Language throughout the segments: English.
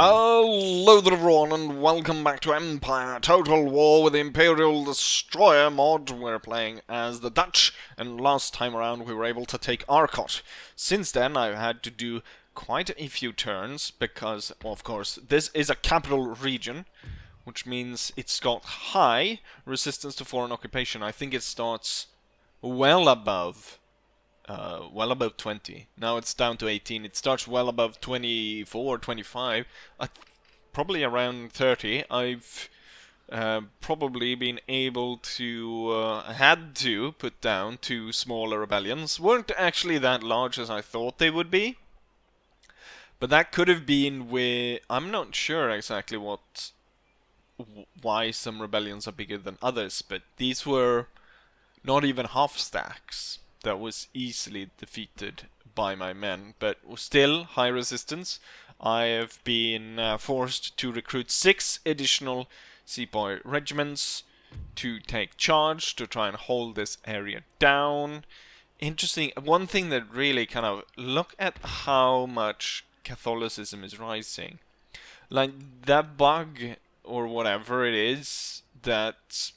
Hello there everyone and welcome back to Empire Total War with the Imperial Destroyer mod. We're playing as the Dutch, and last time around we were able to take Arcot. Since then I've had to do quite a few turns because, well, of course, this is a capital region, which means it's got high resistance to foreign occupation. I think it starts well above 20. Now it's down to 18. It starts well above 24, 25. Probably around 30. I've probably been able to, had to put down 2 smaller rebellions. Weren't actually that large as I thought they would be. But that could have been with... I'm not sure exactly why some rebellions are bigger than others, but these were not even half stacks. That was easily defeated by my men, but still high resistance. I have been forced to recruit 6 additional sepoy regiments to take charge to try and hold this area down. Interesting. One thing that really kind of, look at how much Catholicism is rising. Like that bug or whatever it is that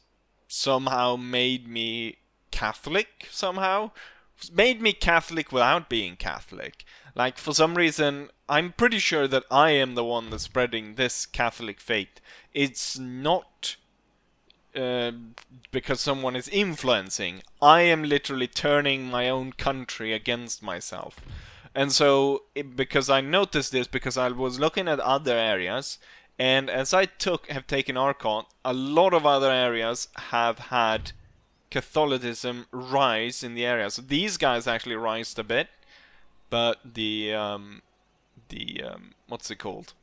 somehow made me Catholic somehow. Made me Catholic without being Catholic. Like, for some reason, I'm pretty sure that I am the one that's spreading this Catholic faith. It's not because someone is influencing. I am literally turning my own country against myself. And so, because I noticed this, because I was looking at other areas, and as I have taken Arcot, a lot of other areas have had Catholicism rise in the area. So these guys actually rised a bit, but the what's it called?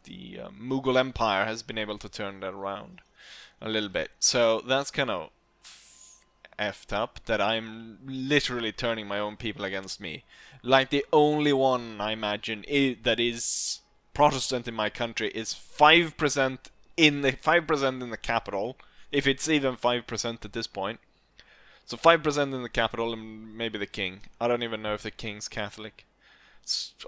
The Mughal Empire has been able to turn that around a little bit. So that's kind of effed up that I'm literally turning my own people against me. Like the only one I imagine that is Protestant in my country is 5% in the capital. If it's even 5% at this point. So 5% in the capital and maybe the king. I don't even know if the king's Catholic.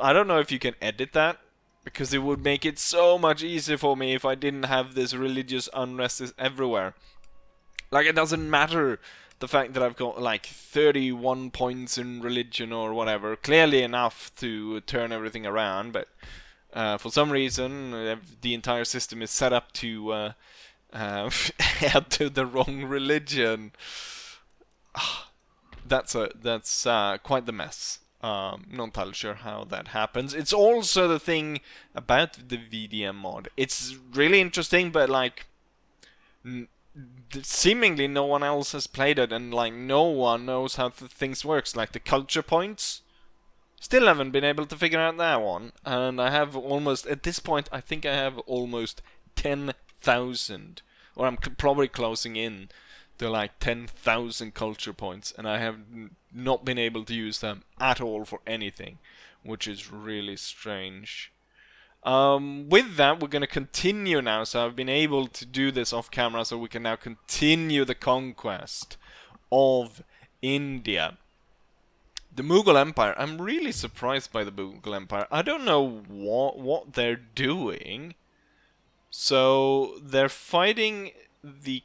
I don't know if you can edit that, because it would make it so much easier for me if I didn't have this religious unrest everywhere. Like, it doesn't matter the fact that I've got like 31 points in religion or whatever. Clearly enough to turn everything around, but for some reason the entire system is set up to... head to the wrong religion. That's quite the mess. Not entirely sure how that happens. It's also the thing about the VDM mod. It's really interesting, but like seemingly no one else has played it, and like no one knows how things works. Like the culture points, still haven't been able to figure out that one. And I have almost, at this point, I think I have almost 10,000, or I'm probably closing in to like 10,000 culture points, and I have not been able to use them at all for anything, which is really strange. With that, we're going to continue now, so I've been able to do this off camera, so we can now continue the conquest of India. The Mughal Empire, I'm really surprised by the Mughal Empire. I don't know what they're doing. So they're fighting the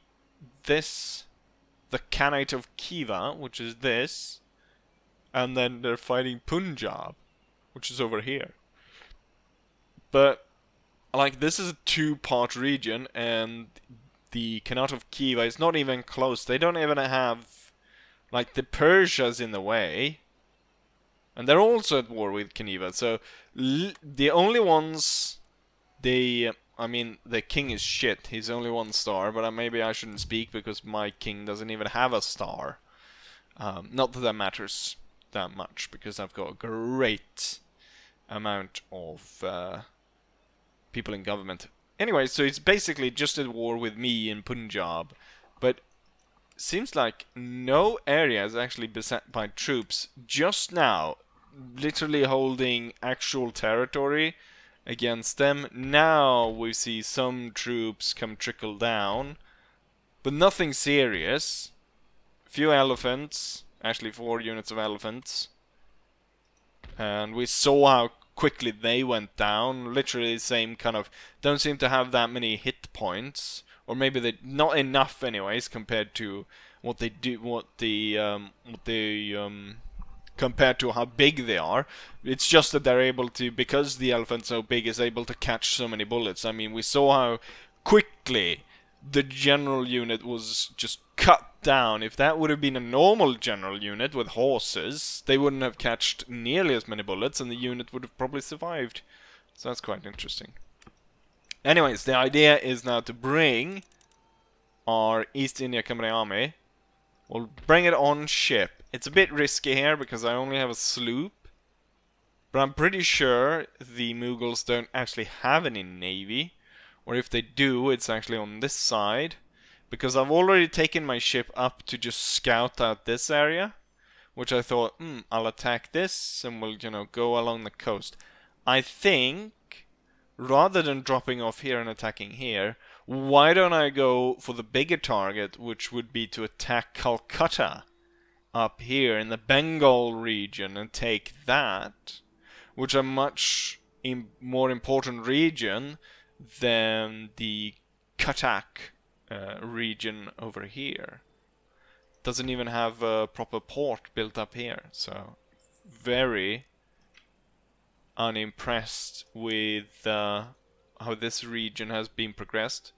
Khanate of Khiva, which is this, and then they're fighting Punjab, which is over here. But like, this is a 2-part region, and the Khanate of Khiva is not even close. They don't even have, like, the Persia's in the way, and they're also at war with Khiva. So the only ones I mean, the king is shit. He's only 1 star, but maybe I shouldn't speak because my king doesn't even have a star. Not that matters that much, because I've got a great amount of people in government. Anyway, so it's basically just at war with me in Punjab. But seems like no area is actually beset by troops. Just now, literally holding actual territory against them. Now we see some troops trickle down, but nothing serious. A few elephants, actually 4 units of elephants, and we saw how quickly they went down. Literally the same kind of, don't seem to have that many hit points, or maybe they not enough anyways compared to what they do, compared to how big they are. It's just that they're able to, because the elephant's so big, is able to catch so many bullets. I mean, we saw how quickly the general unit was just cut down. If that would have been a normal general unit with horses, they wouldn't have catched nearly as many bullets, and the unit would have probably survived. So that's quite interesting. Anyways, the idea is now to bring our East India Company army. We'll bring it on ship. It's a bit risky here because I only have a sloop, but I'm pretty sure the Mughals don't actually have any navy, or if they do, it's actually on this side, because I've already taken my ship up to just scout out this area, which I thought, I'll attack this and we'll, go along the coast. I think, rather than dropping off here and attacking here, why don't I go for the bigger target, which would be to attack Calcutta up here in the Bengal region and take that, which is a much more important region than the Cuttack region over here. Doesn't even have a proper port built up here, so very unimpressed with how this region has been progressed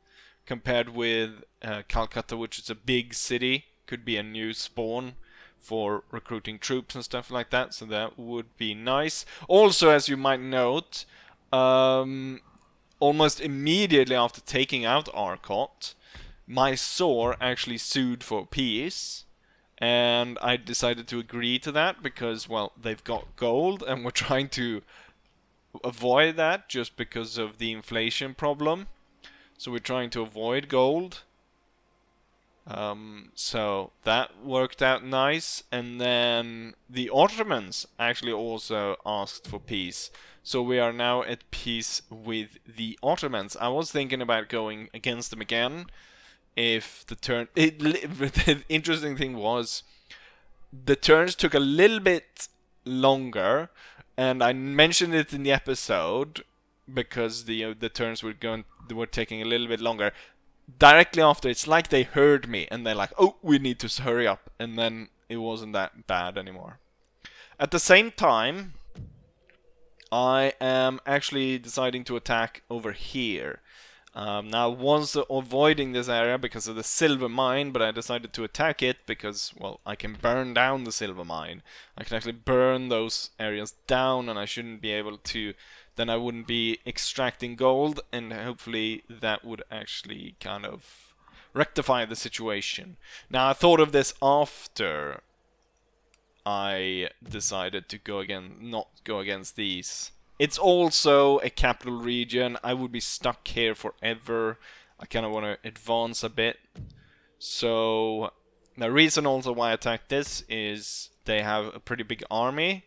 compared with Calcutta, which is a big city, could be a new spawn for recruiting troops and stuff like that, so that would be nice. Also, as you might note, almost immediately after taking out Arcot, Mysore actually sued for peace, and I decided to agree to that because, well, they've got gold and we're trying to avoid that just because of the inflation problem. So we're trying to avoid gold. So that worked out nice. And then the Ottomans actually also asked for peace. So we are now at peace with the Ottomans. I was thinking about going against them again if the turn... the interesting thing was the turns took a little bit longer, and I mentioned it in the episode because the turns were taking a little bit longer. Directly after, it's like they heard me and they're like, oh, we need to hurry up, and then it wasn't that bad anymore. At the same time, I am actually deciding to attack over here. Now, once avoiding this area because of the silver mine, but I decided to attack it because, well, I can burn down the silver mine. I can actually burn those areas down, and I shouldn't be able to... Then I wouldn't be extracting gold, and hopefully that would actually kind of rectify the situation. Now, I thought of this after I decided to not go against these. It's also a capital region. I would be stuck here forever. I kind of want to advance a bit. So the reason also why I attacked this is they have a pretty big army.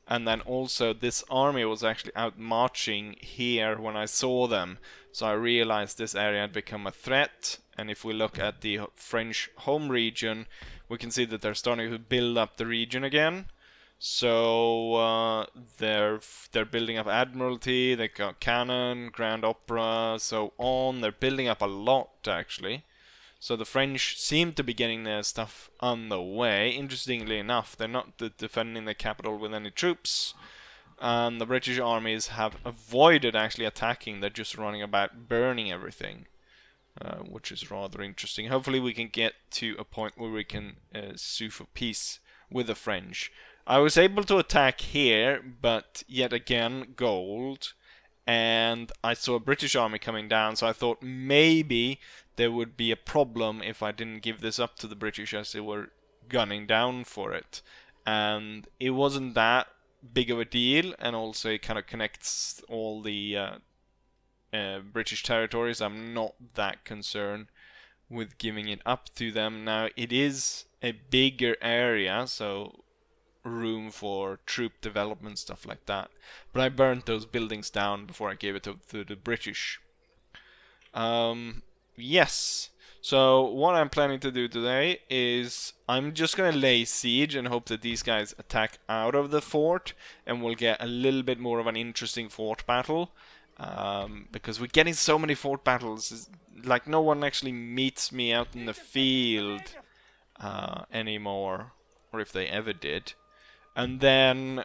And then also this army was actually out marching here when I saw them. So I realized this area had become a threat. And if we look at the French home region, we can see that they're starting to build up the region again. So they're building up Admiralty, they got Cannon, Grand Opera, so on. They're building up a lot actually. So the French seem to be getting their stuff on the way. Interestingly enough, they're not defending the capital with any troops. And the British armies have avoided actually attacking. They're just running about burning everything, which is rather interesting. Hopefully we can get to a point where we can sue for peace with the French. I was able to attack here, but yet again, gold. And I saw a British army coming down, so I thought maybe there would be a problem if I didn't give this up to the British as they were gunning down for it. And it wasn't that big of a deal, and also it kind of connects all the British territories. I'm not that concerned with giving it up to them. Now, it is a bigger area, so room for troop development, stuff like that. But I burnt those buildings down before I gave it to the British. Yes. So what I'm planning to do today is I'm just gonna lay siege and hope that these guys attack out of the fort, and we'll get a little bit more of an interesting fort battle. Because we're getting so many fort battles, like no one actually meets me out in the field anymore, or if they ever did. And then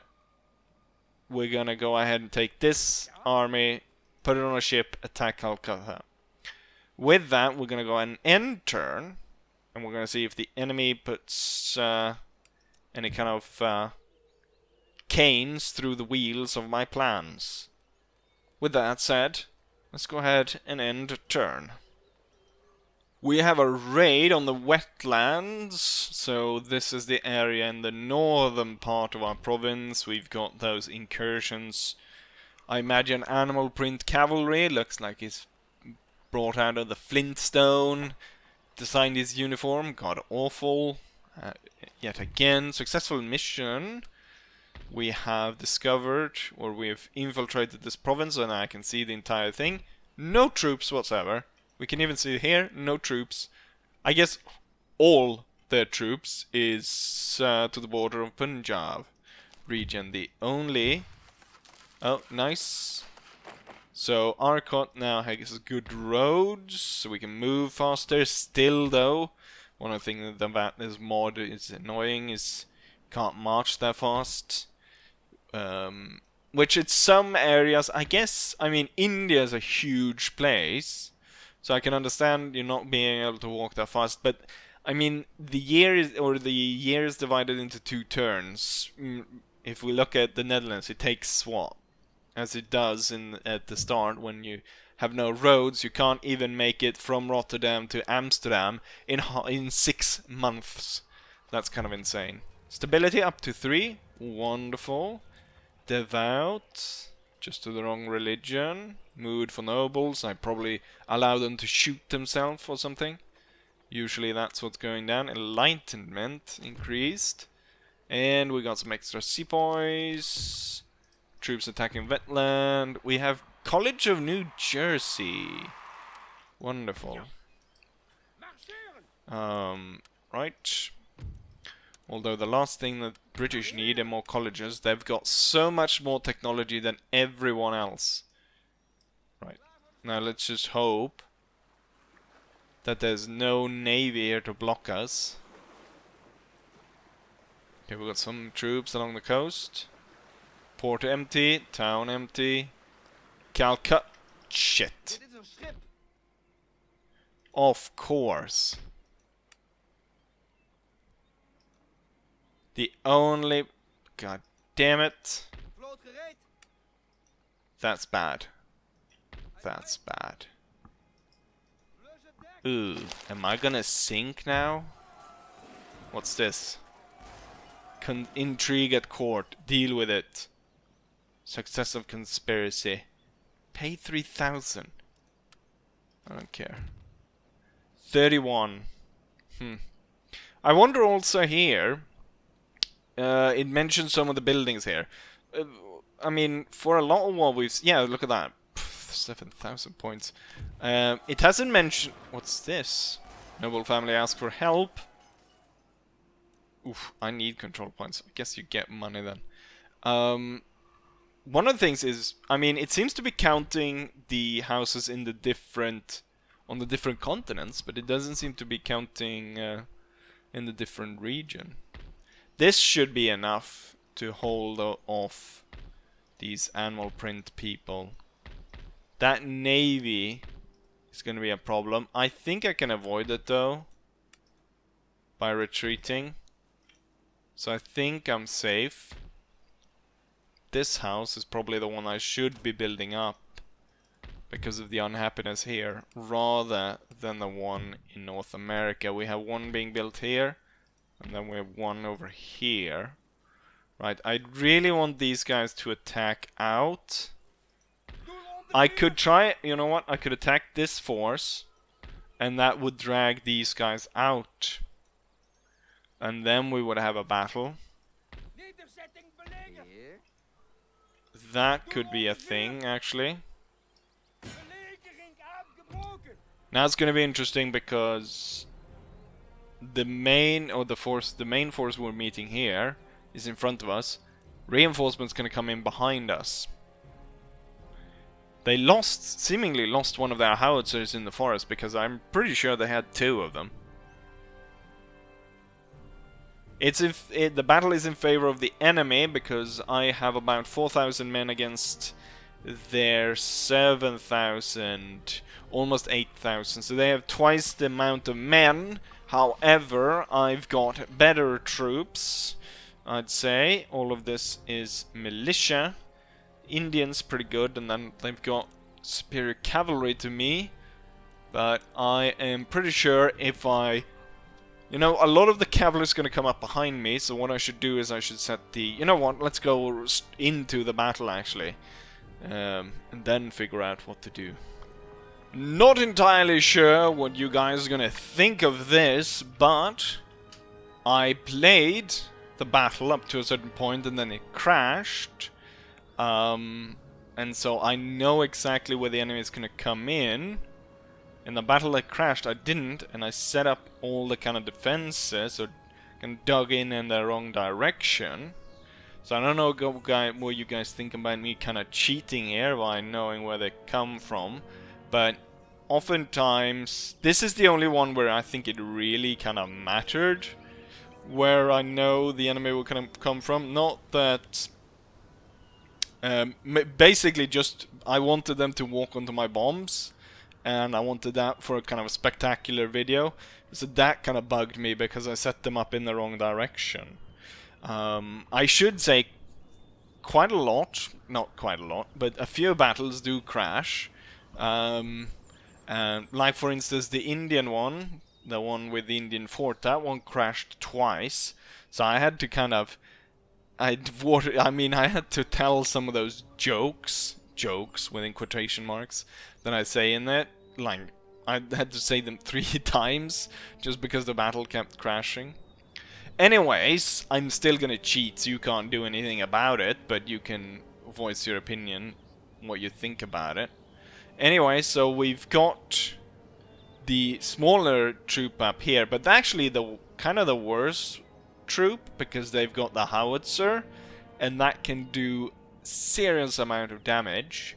we're gonna go ahead and take this army, put it on a ship, attack Calcutta. With that, we're gonna go and end turn, and we're gonna see if the enemy puts any kind of canes through the wheels of my plans. With that said, let's go ahead and end turn. We have a raid on the wetlands, so this is the area in the northern part of our province. We've got those incursions. I imagine animal print cavalry, looks like it's brought out of the Flintstone, designed his uniform, god awful. Yet again, successful mission. We have discovered, or we have infiltrated this province, and I can see the entire thing. No troops whatsoever. We can even see here, no troops. I guess all their troops is to the border of Punjab region. The only... Oh, nice. So Arcot now has good roads, so we can move faster. Still though, one of the things that this mod is annoying is can't march that fast. Which in some areas, I guess, I mean, India is a huge place, so I can understand you not being able to walk that fast, but I mean, the year is divided into 2 turns. If we look at the Netherlands, it takes what? As it does at the start, when you have no roads, you can't even make it from Rotterdam to Amsterdam in 6 months. That's kind of insane. Stability up to 3, wonderful. Devout, just to the wrong religion. Mood for nobles, I probably allow them to shoot themselves or something. Usually that's what's going down. Enlightenment increased. And we got some extra sepoys. Troops attacking wetland. We have College of New Jersey. Wonderful. Right. Although the last thing that British need are more colleges. They've got so much more technology than everyone else. Right. Now let's just hope that there's no navy here to block us. Okay, we've got some troops along the coast. Port empty, town empty. Calcutta. Shit. Of course. The only... God damn it. That's bad. That's bad. Ooh, am I gonna sink now? What's this? Intrigue at court. Deal with it. Success of conspiracy. Pay 3,000. I don't care. 31. I wonder also here... it mentions some of the buildings here. I mean, for a lot of what we've... Yeah, look at that. 7,000 points. It hasn't mentioned... What's this? Noble family ask for help. Oof, I need control points. I guess you get money then. One of the things is... I mean, it seems to be counting the houses in the different... on the different continents, but it doesn't seem to be counting in the different region. This should be enough to hold off these animal print people. That navy is going to be a problem. I think I can avoid it though by retreating. So I think I'm safe. This house is probably the one I should be building up because of the unhappiness here, rather than the one in North America. We have one being built here. And then we have one over here. Right, I really want these guys to attack out. I could try, you know what? I could attack this force. And that would drag these guys out. And then we would have a battle. That could be a thing, actually. Now it's gonna be interesting because the main force we're meeting here is in front of us. Reinforcements gonna come in behind us. They seemingly lost one of their howitzers in the forest, because I'm pretty sure they had 2 of them. The battle is in favor of the enemy, because I have about 4,000 men against their 7,000, almost 8,000. So they have twice the amount of men. However, I've got better troops, I'd say. All of this is militia. Indians pretty good, and then they've got superior cavalry to me. But I am pretty sure if I... You know, a lot of the cavalry is going to come up behind me, so what I should do is I should set the... You know what, let's go into the battle, actually. And then figure out what to do. Not entirely sure what you guys are going to think of this, but... I played the battle up to a certain point, and then it crashed. And so I know exactly where the enemy is going to come in. In the battle that crashed, I didn't, and I set up all the kind of defenses, so kind of dug in the wrong direction. So I don't know what you guys think about me kind of cheating here by knowing where they come from, but oftentimes this is the only one where I think it really kind of mattered where I know the enemy will kind of come from. Not that... basically just I wanted them to walk onto my bombs, and I wanted that for a kind of a spectacular video. So that kind of bugged me because I set them up in the wrong direction. I should say quite a lot, not quite a lot, but a few battles do crash. Like for instance the Indian one, the one with the Indian fort, that one crashed twice. So I had to kind of... I had to tell some of those jokes within quotation marks, that I say in it. Like, I had to say them 3 times, just because the battle kept crashing. Anyways, I'm still gonna cheat, so you can't do anything about it, but you can voice your opinion, what you think about it. Anyway, so we've got the smaller troop up here, but actually the kind of the worst troop, because they've got the howitzer, and that can do serious amount of damage.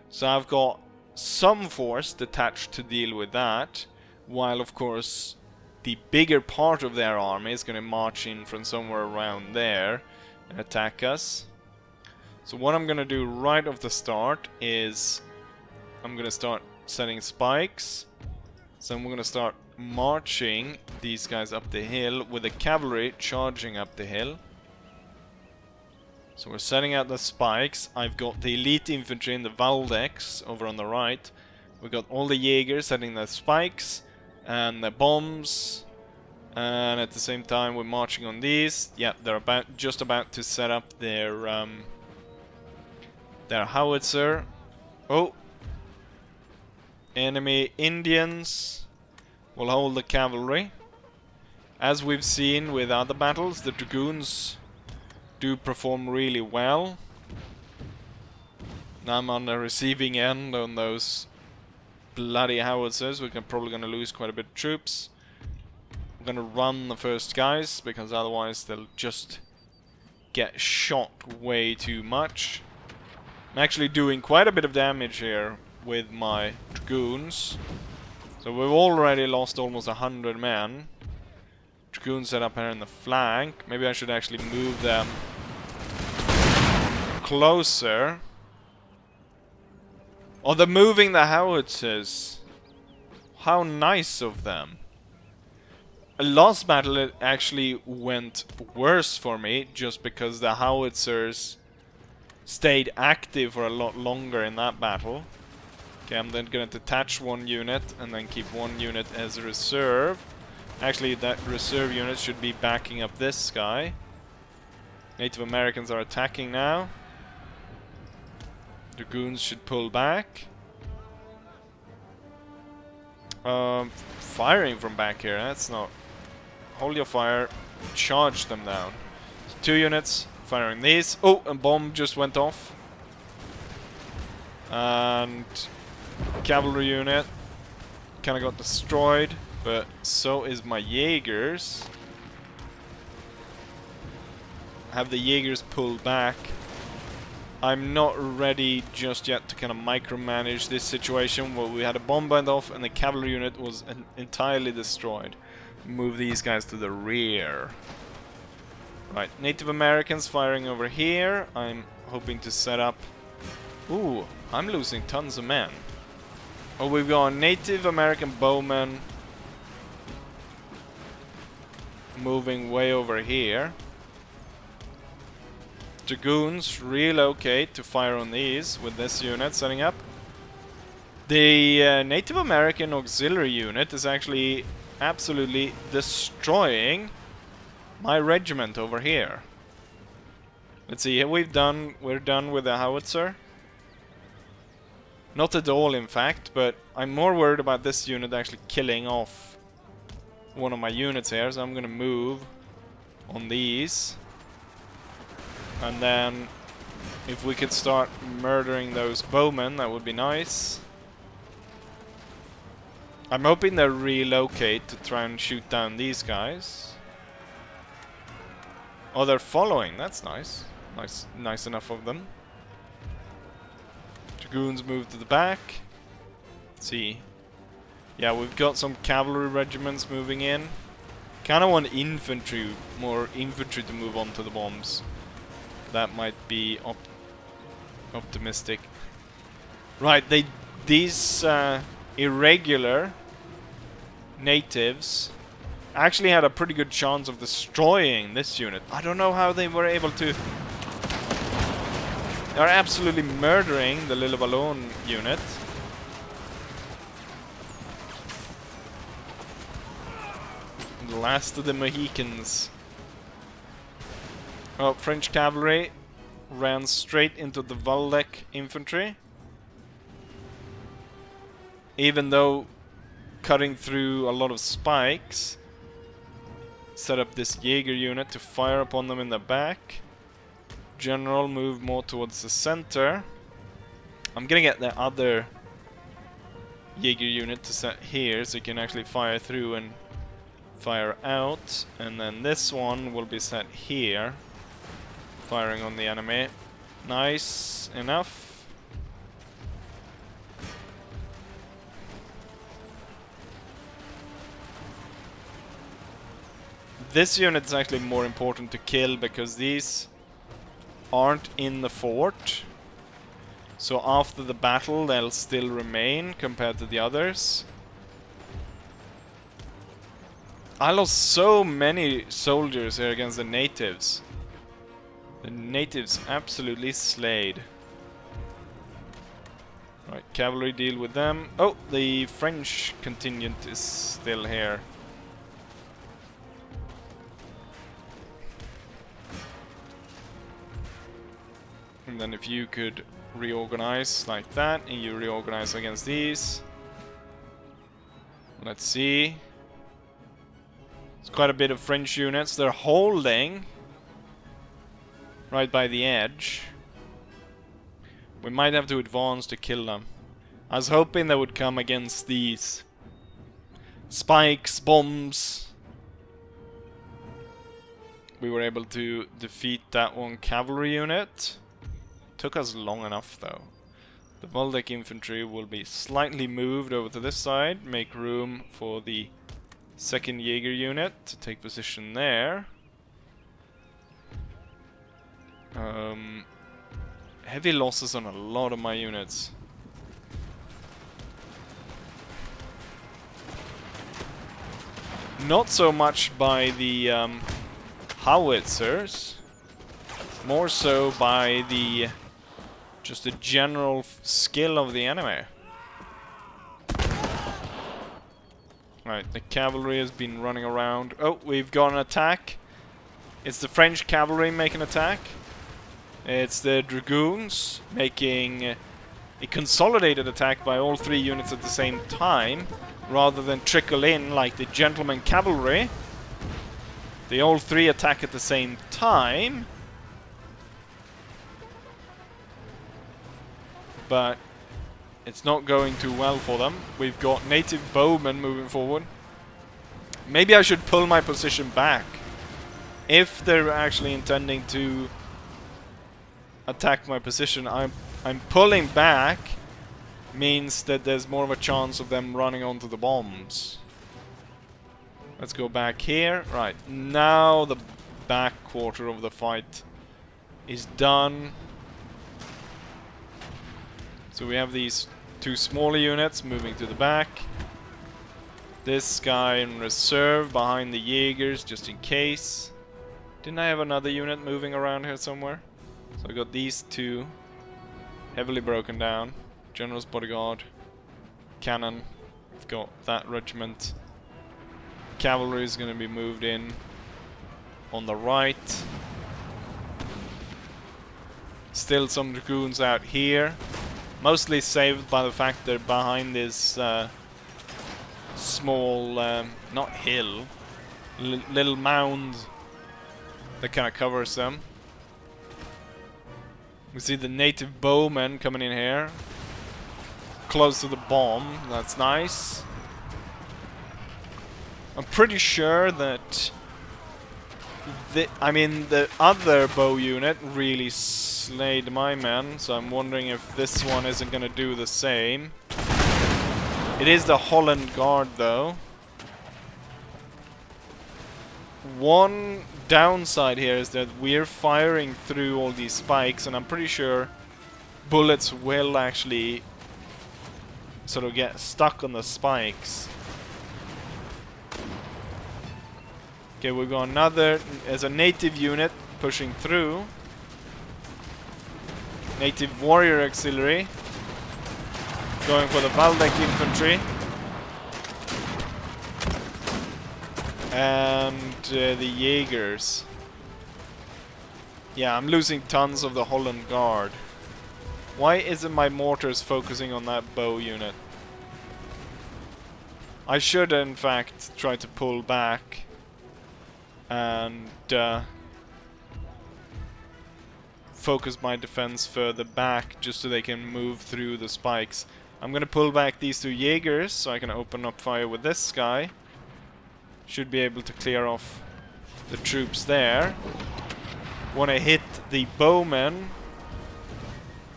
So I've got some force detached to deal with that, while of course the bigger part of their army is going to march in from somewhere around there and attack us. So what I'm going to do right off the start is I'm going to start setting spikes. So I'm going to start marching these guys up the hill with the cavalry charging up the hill. So we're setting out the spikes. I've got the elite infantry in the Valdex over on the right. We've got all the Jaegers setting their spikes and the bombs. And at the same time we're marching on these. Yeah, they're just about to set up their howitzer. Oh! Enemy Indians will hold the cavalry. As we've seen with other battles, the dragoons do perform really well. Now I'm on the receiving end on those bloody howitzers. We're probably going to lose quite a bit of troops. I'm going to run the first guys, because otherwise they'll just get shot way too much. I'm actually doing quite a bit of damage here with my dragoons. So we've already lost almost 100 men. Dragoons set up here in the flank. Maybe I should actually move them closer. Oh, they're moving the howitzers. How nice of them. Last battle it actually went worse for me, just because the howitzers stayed active for a lot longer in that battle. Okay, I'm then gonna detach one unit and then keep one unit as a reserve. Actually, that reserve unit should be backing up this guy. Native Americans are attacking now. Dragoons should pull back. Firing from back here, that's not... Hold your fire, charge them down. So 2 units, firing these. Oh, a bomb just went off. And... cavalry unit. kinda got destroyed, but so is my Jaegers. Have the Jaegers pulled back. I'm not ready just yet to kind of micromanage this situation where we had a bomb went off and the cavalry unit was entirely destroyed. Move these guys to the rear. Right, Native Americans firing over here. I'm hoping to set up... Ooh, I'm losing tons of men. Oh, we've got Native American bowmen moving way over here. Dragoons relocate to fire on these with this unit setting up. The Native American auxiliary unit is actually absolutely destroying my regiment over here. Let's see, we're done with the howitzer. Not at all, in fact, but I'm more worried about this unit actually killing off one of my units here, so I'm gonna move on these. And then, if we could start murdering those bowmen, that would be nice. I'm hoping they relocate to try and shoot down these guys. Oh, they're following. That's nice. Nice enough of them. Dragoons move to the back. Let's see. Yeah, we've got some cavalry regiments moving in. Kind of want infantry, more infantry to move on to the bombs. That might be optimistic. Right, these irregular natives actually had a pretty good chance of destroying this unit. I don't know how they were able to. They're absolutely murdering the Little Ballon unit. The last of the Mohicans. Oh, French cavalry ran straight into the Waldeck infantry. Even though cutting through a lot of spikes, set up this Jaeger unit to fire upon them in the back. General move more towards the center. I'm gonna get the other Jaeger unit to set here so you can actually fire through and fire out. And then this one will be set here, firing on the enemy. Nice enough. This unit is actually more important to kill because these aren't in the fort. So after the battle they'll still remain compared to the others. I lost so many soldiers here against the natives. The natives absolutely slayed. Right, cavalry deal with them. Oh, the French contingent is still here. And then if you could reorganize like that, and you reorganize against these. Let's see. It's quite a bit of French units. They're holding right by the edge. We might have to advance to kill them. I was hoping they would come against these spikes, bombs. We were able to defeat that one cavalry unit. Took us long enough though. The Waldeck infantry will be slightly moved over to this side, make room for the second Jaeger unit to take position there. Heavy losses on a lot of my units. Not so much by the howitzers, more so by the just the general skill of the enemy. Right, the cavalry has been running around. Oh, we've got an attack. It's the French cavalry making an attack. It's the dragoons making a consolidated attack by all three units at the same time, rather than trickle in like the gentleman cavalry. They all three attack at the same time. But It's not going too well for them. We've got native bowmen moving forward. Maybe I should pull my position back. If they're actually intending to attack my position, I'm pulling back. Means that there's more of a chance of them running onto the bombs. Let's go back here. Right, now the back quarter of the fight is done. So we have these two smaller units moving to the back. This guy in reserve behind the Jaegers, just in case. Didn't I have another unit moving around here somewhere? So I got these two heavily broken down. General's bodyguard, cannon. We've got that regiment. Cavalry is going to be moved in on the right. Still some dragoons out here. Mostly saved by the fact they're behind this small, not hill, little mound that kind of covers them. We see the native bowmen coming in here. Close to the bomb, that's nice. I'm pretty sure that the other bow unit really slayed my men, so I'm wondering if this one isn't gonna do the same. It is the Holland Guard though. One downside here is that we're firing through all these spikes, and I'm pretty sure bullets will actually sort of get stuck on the spikes. Okay, we've got another, as a native unit pushing through. Native warrior auxiliary going for the Valdek infantry. And the Jaegers. Yeah, I'm losing tons of the Holland Guard. Why isn't my mortars focusing on that bow unit? I should in fact try to pull back and focus my defense further back just so they can move through the spikes. I'm gonna pull back these two Jaegers so I can open up fire with this guy. Should be able to clear off the troops there. Wanna hit the bowmen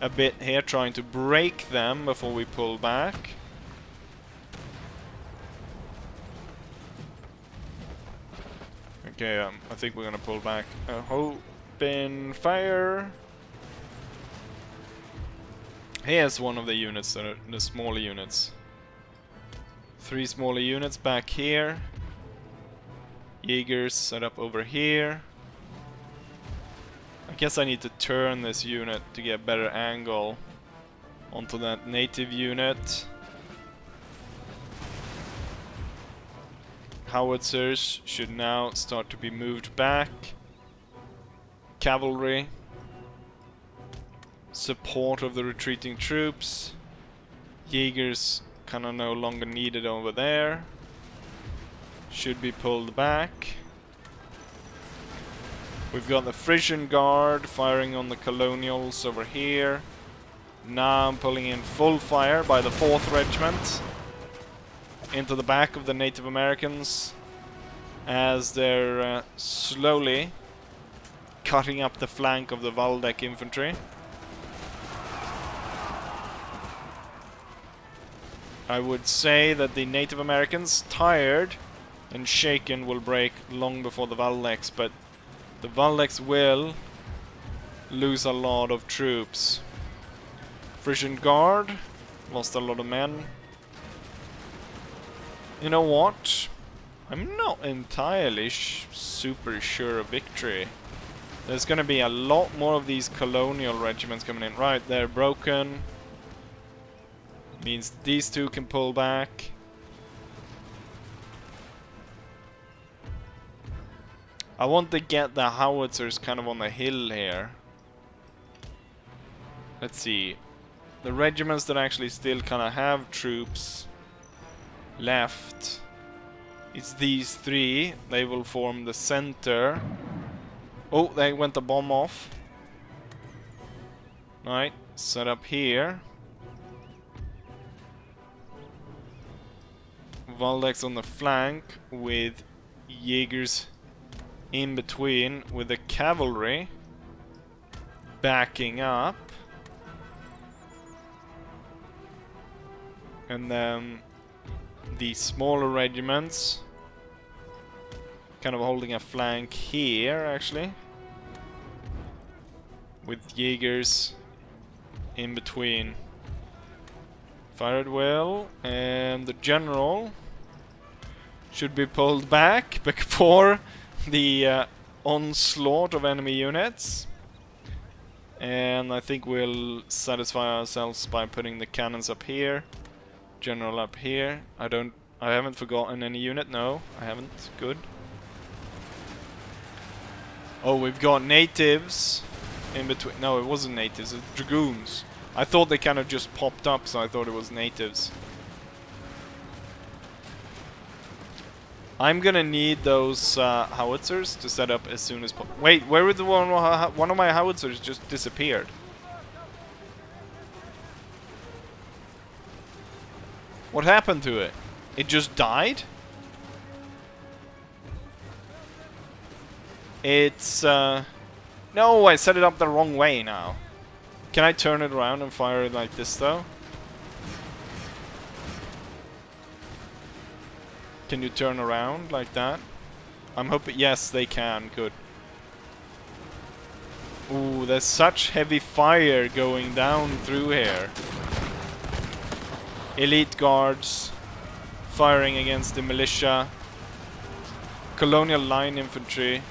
a bit here, trying to break them before we pull back. Okay, I think we're gonna pull back. Open fire. Here's one of the units that are the smaller units. 3 smaller units back here. Jaegers set up over here. I guess I need to turn this unit to get a better angle onto that native unit. Howitzers should now start to be moved back. Cavalry. Support of the retreating troops. Jaegers kind of no longer needed over there. Should be pulled back. We've got the Frisian Guard firing on the colonials over here. Now I'm pulling in full fire by the 4th Regiment into the back of the Native Americans as they're slowly cutting up the flank of the Valdek infantry. I would say that the Native Americans, tired and shaken, will break long before the Valdeks, but the Valdeks will lose a lot of troops. Frisian Guard lost a lot of men. You know what? I'm not entirely super sure of victory. There's gonna be a lot more of these colonial regiments coming in. Right, they're broken. Means these two can pull back. I want to get the howitzers kind of on the hill here. Let's see. The regiments that actually still kind of have troops left, it's these 3. They will form the center. Oh, they went the bomb off. Right, set up here. Valdex on the flank with Jaegers in between, with the cavalry backing up. And then the smaller regiments kind of holding a flank here, actually, with Jaegers in between. Fired well, and the general should be pulled back before the onslaught of enemy units. And I think we'll satisfy ourselves by putting the cannons up here, general up here. I haven't forgotten any unit. No, I haven't. Good. Oh, we've got natives in between. No, it wasn't natives, it's dragoons. I thought they kind of just popped up, so I thought it was natives. I'm gonna need those howitzers to set up as soon as possible. Wait, where would the one of my howitzers just disappeared? What happened to it? It just died? It's no, I set it up the wrong way now. Can I turn it around and fire it like this though? Can you turn around like that? I'm hoping, yes, they can. Good. Ooh, there's such heavy fire going down through here. Elite guards firing against the militia. Colonial line infantry.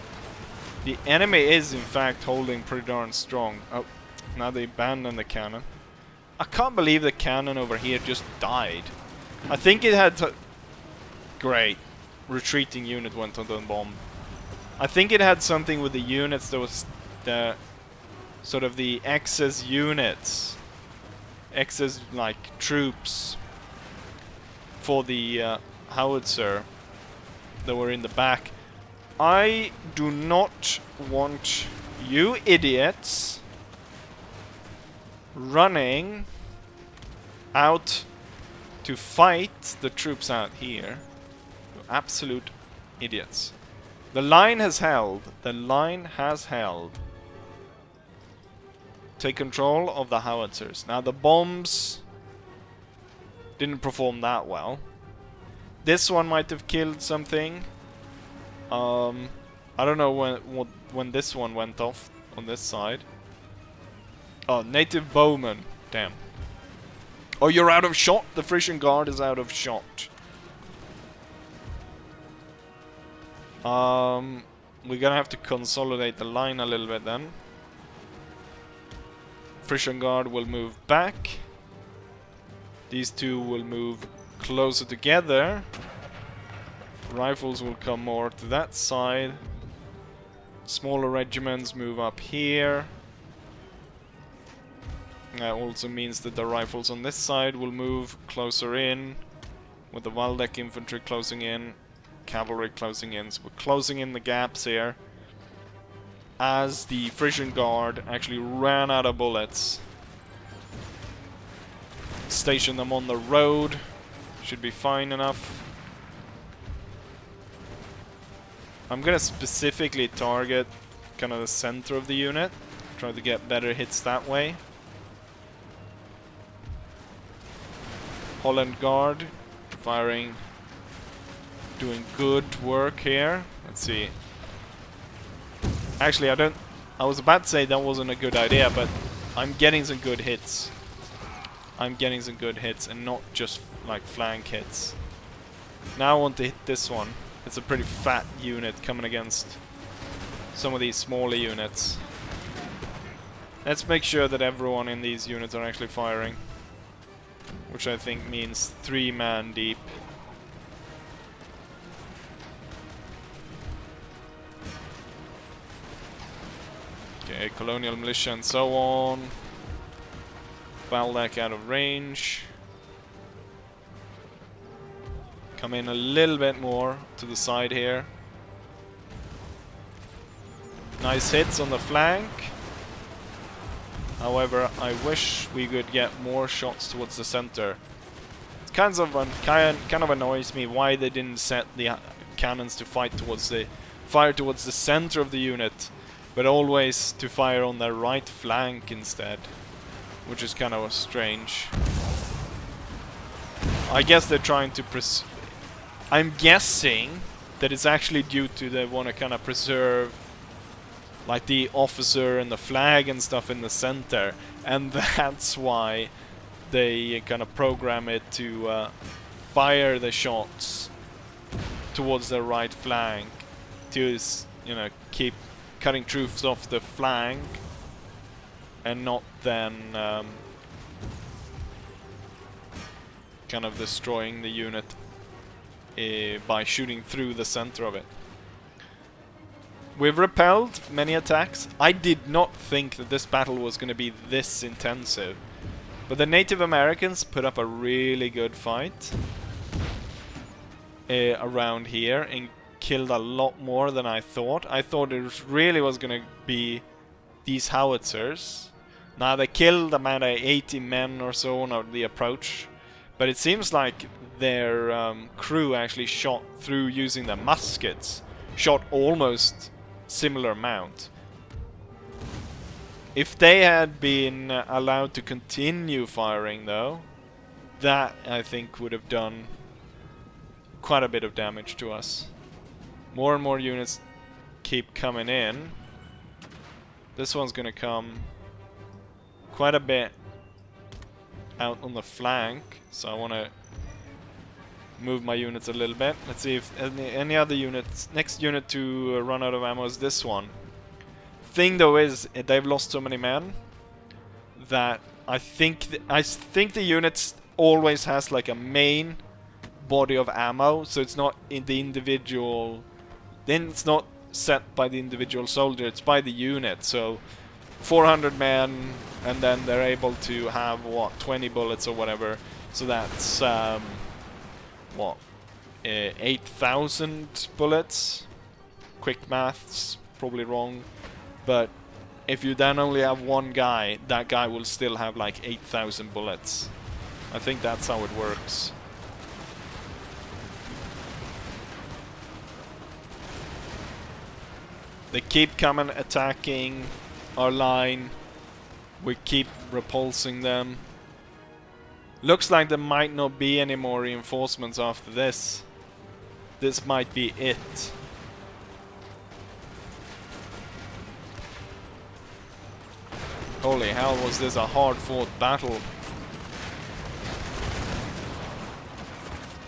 The enemy is in fact holding pretty darn strong. Oh, now they abandoned the cannon. I can't believe the cannon over here just died. I think it had to... Great. Retreating unit went on the bomb. I think it had something with the units that was the... sort of the excess units. Excess, like, troops. For the howitzer that were in the back. I do not want you idiots running out to fight the troops out here. Absolute idiots. The line has held. The line has held. Take control of the howitzers. Now the bombs didn't perform that well. This one might have killed something. I don't know when this one went off on this side. Oh, native bowman. Damn. Oh, you're out of shot? The Frisian Guard is out of shot. We're gonna have to consolidate the line a little bit then. Frisian Guard will move back. These two will move closer together. Rifles will come more to that side. Smaller regiments move up here. That also means that the rifles on this side will move closer in, with the Waldeck infantry closing in, cavalry closing in. So we're closing in the gaps here, as the Frisian Guard actually ran out of bullets. Station them on the road. Should be fine enough. I'm gonna specifically target kind of the center of the unit. Try to get better hits that way. Holland Guard firing, doing good work here. Let's see. Actually, I was about to say that wasn't a good idea, but I'm getting some good hits. I'm getting some good hits and not just like flank hits. Now I want to hit this one. It's a pretty fat unit coming against some of these smaller units. Let's make sure that everyone in these units are actually firing, which I think means 3-man deep. Okay, colonial militia and so on. Baldak out of range. Come in a little bit more to the side here. Nice hits on the flank. However, I wish we could get more shots towards the center. kind of annoys me why they didn't set the cannons to fire towards the center of the unit, but always to fire on their right flank instead, which is kind of strange. I guess they're trying to I'm guessing that it's actually due to they want to kind of preserve like the officer and the flag and stuff in the center, and that's why they kind of program it to fire the shots towards the right flank to, you know, keep cutting troops off the flank and not then kind of destroying the unit by shooting through the center of it. We've repelled many attacks. I did not think that this battle was going to be this intensive, but the Native Americans put up a really good fight around here and killed a lot more than I thought. I thought it really was going to be these howitzers. Now they killed about 80 men or so on the approach, but it seems like their crew actually shot through using their muskets, shot almost similar amount. If they had been allowed to continue firing though, that I think would have done quite a bit of damage to us. More and more units keep coming in. This one's gonna come quite a bit out on the flank, so I want to move my units a little bit. Let's see if any other units. Next unit to run out of ammo is this one. Thing though is they've lost so many men that I think the units always has like a main body of ammo, so it's not in the individual. Then it's not set by the individual soldier, it's by the unit. So 400 men, and then they're able to have what, 20 bullets or whatever. So that's what, 8,000 bullets. Quick maths, probably wrong, but if you then only have one guy, that guy will still have like 8,000 bullets. I think that's how it works. They keep coming, attacking our line. We keep repulsing them. Looks like there might not be any more reinforcements after this. This might be it. Holy hell, was this a hard-fought battle.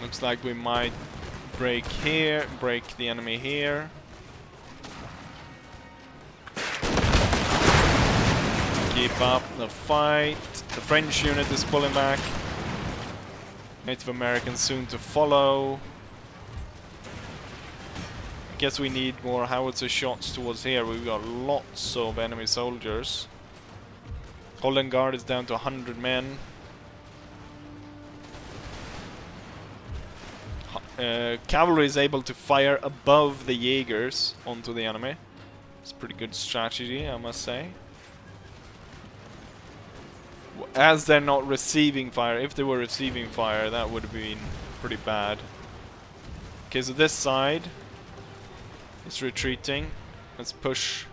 Looks like we might break here, break the enemy here. Keep up the fight. The French unit is pulling back. Native Americans soon to follow. I guess we need more howitzer shots towards here. We've got lots of enemy soldiers. Holland Guard is down to 100 men. Cavalry is able to fire above the Jaegers onto the enemy. It's a pretty good strategy, I must say. As they're not receiving fire. If they were receiving fire, that would have been pretty bad. Okay, so this side is retreating. Let's push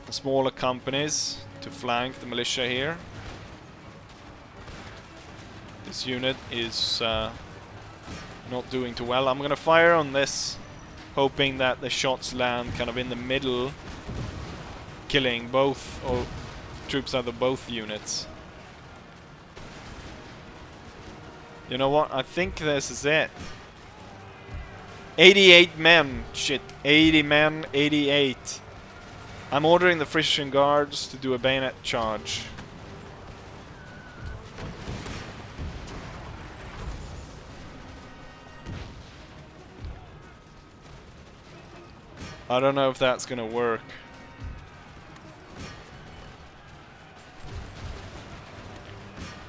the smaller companies to flank the militia here. This unit is not doing too well. I'm gonna fire on this, hoping that the shots land kind of in the middle, killing both troops out of both units. You know what? I think this is it. 88 men. Shit. 80 men. 88. I'm ordering the Frisian Guards to do a bayonet charge. I don't know if that's gonna work.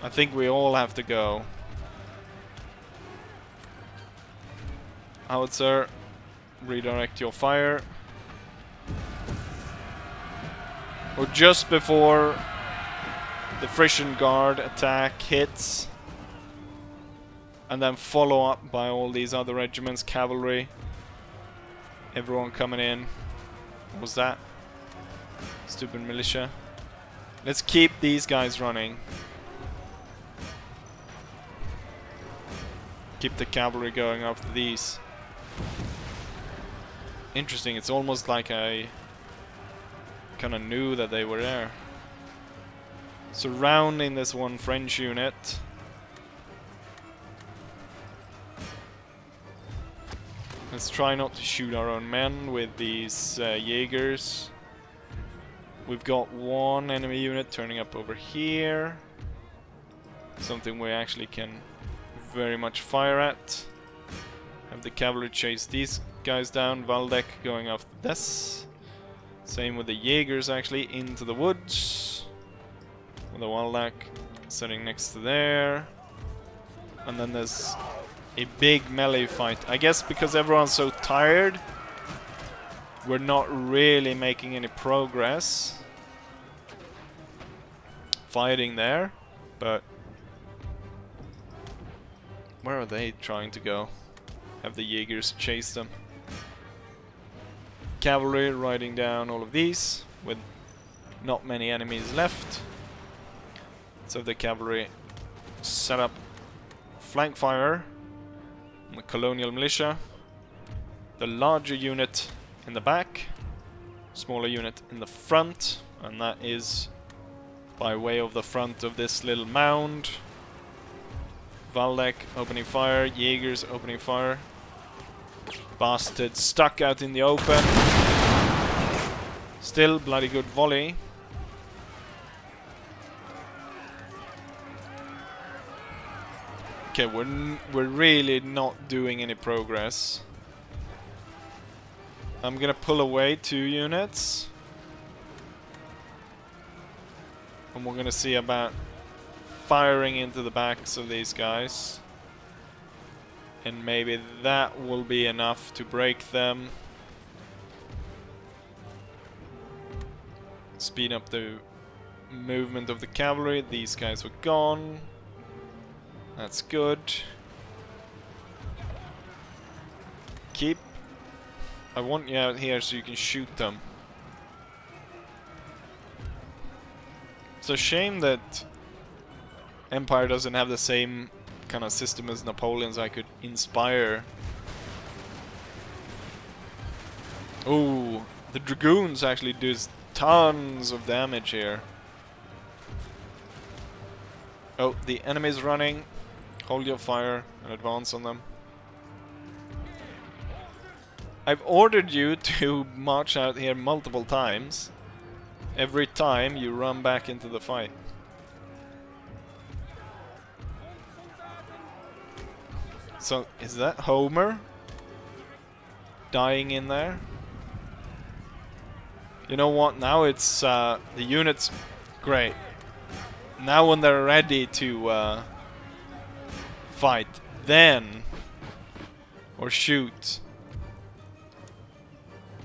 I think we all have to go. Howitzer, redirect your fire. Or just before the Frisian Guard attack hits, And then follow up by all these other regiments, cavalry. Everyone coming in. What was that? Stupid militia. Let's keep these guys running. Keep the cavalry going after these. Interesting, it's almost like I kind of knew that they were there. Surrounding this one French unit. Let's try not to shoot our own men with these Jaegers. We've got one enemy unit turning up over here. Something we actually can very much fire at. Have the cavalry chase these guys down. Waldeck going after this. Same with the Jaegers actually into the woods. With the Waldeck sitting next to there. And then there's a big melee fight. I guess because everyone's so tired, we're not really making any progress fighting there, but where are they trying to go? Have the Jaegers chase them. Cavalry riding down all of these with not many enemies left. So the cavalry set up flank fire on the colonial militia. The larger unit in the back, smaller unit in the front, and that is by way of the front of this little mound. Waldeck opening fire, Jaegers opening fire. Bastards stuck out in the open. Still bloody good volley. Okay, we're really not doing any progress. I'm gonna pull away 2 units. And we're gonna see about firing into the backs of these guys. And maybe that will be enough to break them. Speed up the movement of the cavalry. These guys were gone. That's good. Keep. I want you out here so you can shoot them. It's a shame that Empire doesn't have the same kind of system as Napoleon's. I could inspire. Oh, the Dragoons actually do tons of damage here. Oh, the enemy's running. Hold your fire and advance on them. I've ordered you to march out here multiple times. Every time you run back into the fight. So, is that Homer dying in there? You know what? Now it's the units. Great. Now when they're ready to fight, then or shoot.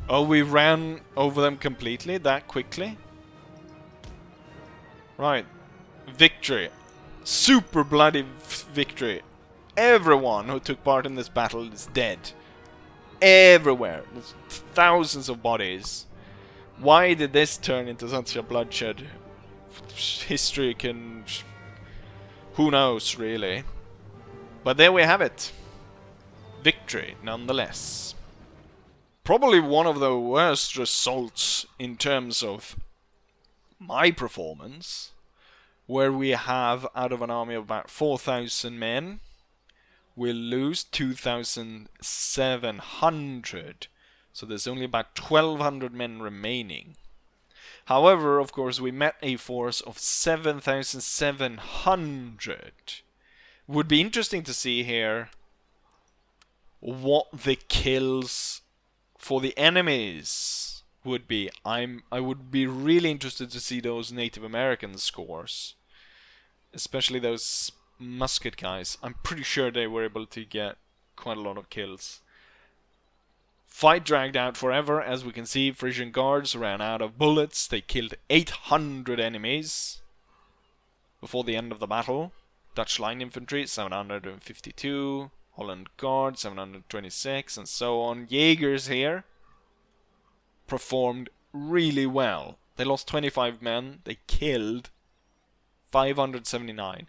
Oh, we ran over them completely that quickly? Right. Victory. Super bloody victory. Everyone who took part in this battle is dead. Everywhere. There's thousands of bodies. Why did this turn into such a bloodshed? History can... who knows, really. But there we have it. Victory, nonetheless. Probably one of the worst results in terms of my performance, where we have, out of an army of about 4,000 men, we'll lose 2,700. So there's only about 1,200 men remaining. However, of course, we met a force of 7,700. Would be interesting to see here what the kills for the enemies would be. I would be really interested to see those Native American scores, especially those musket guys. I'm pretty sure they were able to get quite a lot of kills. Fight dragged out forever. As we can see, Frisian guards ran out of bullets. They killed 800 enemies before the end of the battle. Dutch line infantry 752, Holland Guard 726, and so on. Jaegers here performed really well. They lost 25 men, they killed 579.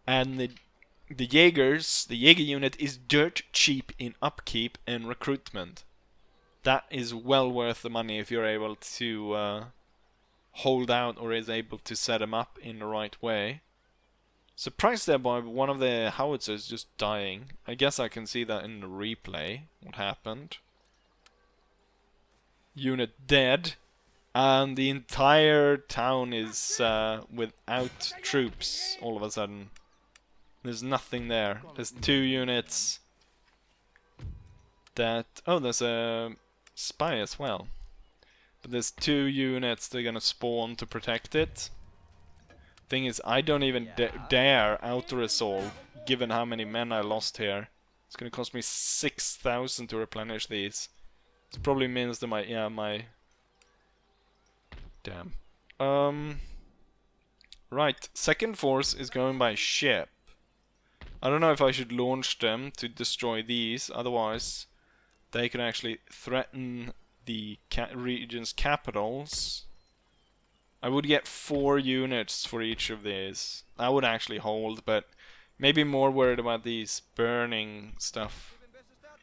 And the Jaegers, the Jaeger unit is dirt cheap in upkeep and recruitment. That is well worth the money if you're able to hold out or is able to set them up in the right way. Surprised there by one of the howitzers just dying. I guess I can see that in the replay, what happened. Unit dead. And the entire town is without troops all of a sudden. There's nothing there. There's 2 units that... Oh, there's a spy as well. But there's 2 units that are gonna spawn to protect it. Thing is, I don't even dare auto-resolve, given how many men I lost here. It's gonna cost me 6,000 to replenish these. This probably means that my... Damn. Right, second force is going by ship. I don't know if I should launch them to destroy these, otherwise they could actually threaten the region's capitals. I would get 4 units for each of these. I would actually hold, but maybe more worried about these burning stuff.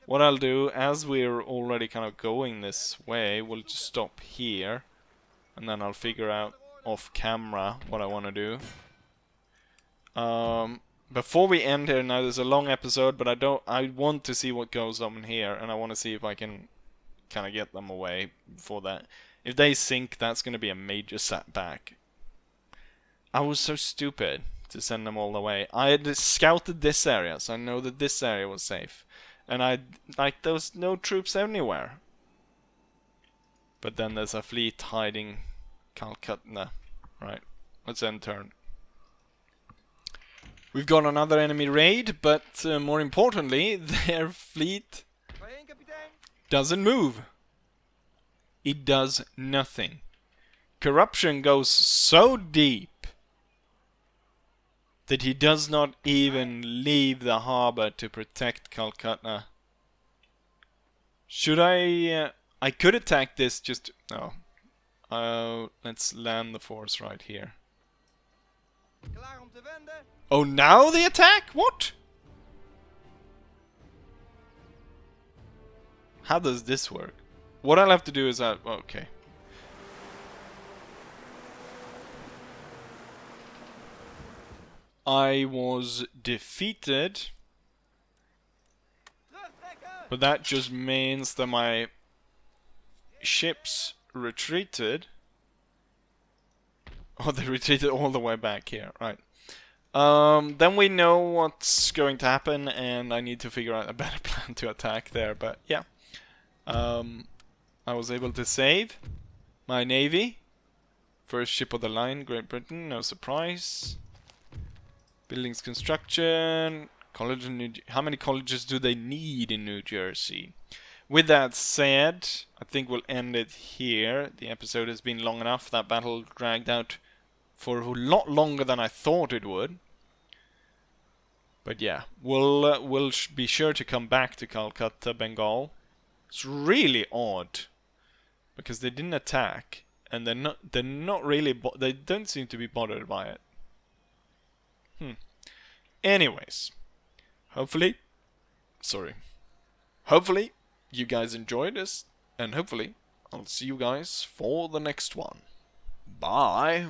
What I'll do, as we're already kind of going this way, we'll just stop here. And then I'll figure out off camera what I want to do. Before we end here, now there's a long episode, but I want to see what goes on here, and I want to see if I can kind of get them away before that. If they sink, that's going to be a major setback. I was so stupid to send them all the way. I had scouted this area, so I know that this area was safe. And there was no troops anywhere. But then there's a fleet hiding Calcutta. Right, let's end turn. We've got another enemy raid, but more importantly, their fleet doesn't move. It does nothing. Corruption goes so deep that he does not even leave the harbor to protect Calcutta. Should I could attack this just... No. Let's land the force right here. Oh, now the attack? What? How does this work? What I'll have to do is okay. I was defeated. But that just means that my ships retreated. Oh, they retreated all the way back here. Right. Then we know what's going to happen, and I need to figure out a better plan to attack there. But yeah. I was able to save my navy. First ship of the line, Great Britain, no surprise. Buildings construction. College in how many colleges do they need in New Jersey? With that said, I think we'll end it here. The episode has been long enough. That battle dragged out for a lot longer than I thought it would. But yeah, we'll be sure to come back to Calcutta, Bengal. It's really odd because they didn't attack, and they're not really they don't seem to be bothered by it. Anyways, hopefully you guys enjoyed this, and hopefully I'll see you guys for the next one. Bye.